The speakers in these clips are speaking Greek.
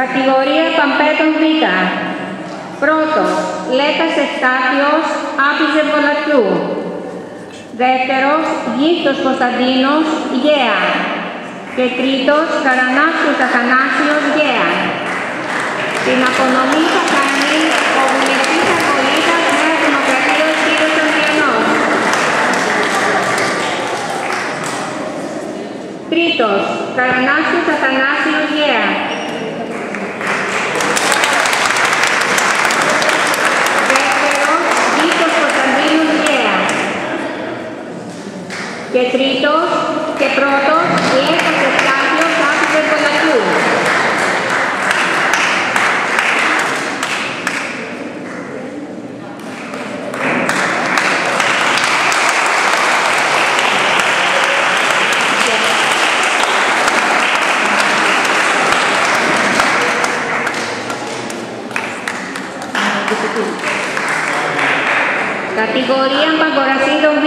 Κατηγορία Παμπέτων Β. Πρώτος, Λέκας Ευστάθιος Άπης Ζερβολατιού. Δεύτερος, Γύφτος Κωνσταντίνος Γέα. Και τρίτος, Καρανάσιος Αθανάσιος Γέα. Την απονομή θα κάνει ο βουλευτής Αρκολίδας Νέα Δημοκρατίας κ. Αντριανός. Τρίτος, Καρανάσιος Αθανάσιος Γέα. Και τρίτος και πρώτος, Λέκας Ευστάθιος Άπης Ζερβολατιού. Κατηγορία Παγκορασίδων Β.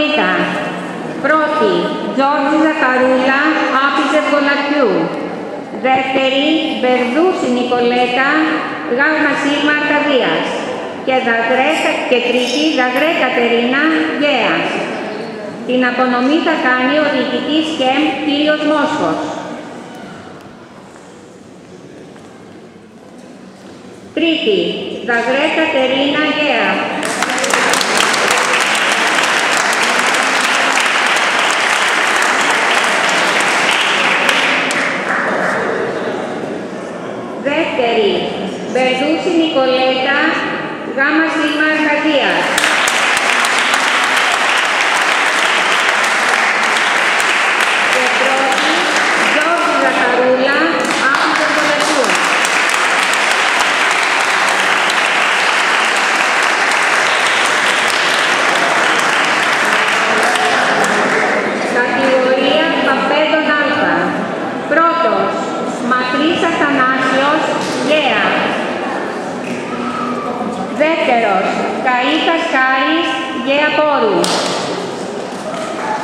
Πρώτη, Τζόρτζη Ζακαρούλα Άπης Ζερβολατιού. Δεύτερη, Μπερδούση Νικολέτα, Γ Σίγμα Αρκαδίας. Και τρίτη, Δαγρέ Κατερίνα, Γέας. Την απονομή θα κάνει ο διοικητής ΚΕΜ κ. Μόσχος. Τρίτη, Δαγρέ Κατερίνα, Γέα. Δεύτερη, Μπερδούση Νικολέτα, Γ Σίγμα Αρκαδίας. Και πρώτη, Γιώργη Ζαχαρούλα, Άπλητος Κολεσού. Κατηγορία Παπέδων Α. Πρώτος, Μακρύς Αθανάσιος, Γέα. Δεύτερος, Καΐκας Χάρης, Γέα Πόρου.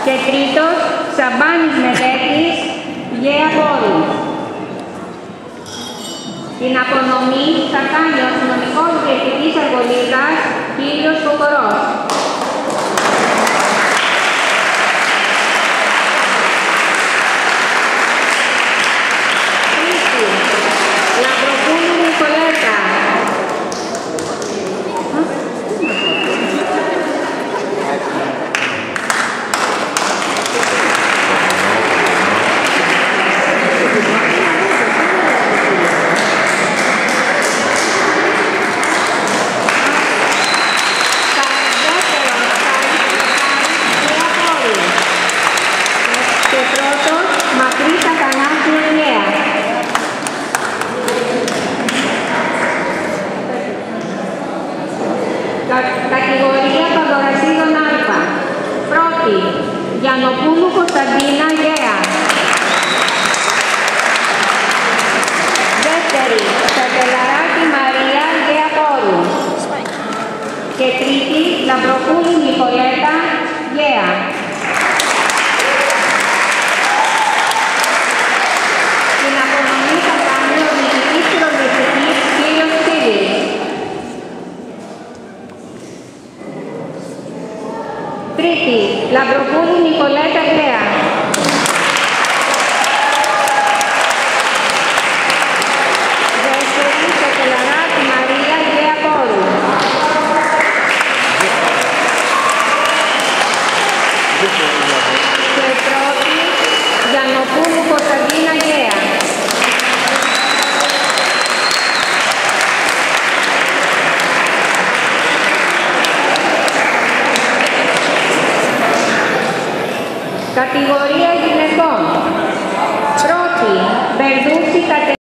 Και τρίτος, Σαμπάνης Μελέτης, Γέα Πόρου. Την απονομή θα κάνει ο αστυνομικός διευθυντής Αργολίδας, κ. Κοκορός. Τρίτη, Λαμπροπούλου Νικολέτα. Κατηγορία Παντορασίδων Α. Πρώτη, Γιαννοπούλου Κωνσταντίνα, Γέα. Δεύτερη, Σακελαράκη Μαρία, Γέα Πόρου. Και τρίτη, Λαμπροπούλου Νικολέτα, Γέα. Την απονομή θα κάνει ο διοικητής πυροσβεστικής κ. Στίβης. Τρίτη, Λαμπροπούλου Νικολέτα, Γέα. Δεύτερη, Σακελαράκη Μαρία, Γέα Πόρου. Και πρώτη, Γιαννοπούλου Κωνσταντίνα, Γέα. Κατηγορία γυναικών.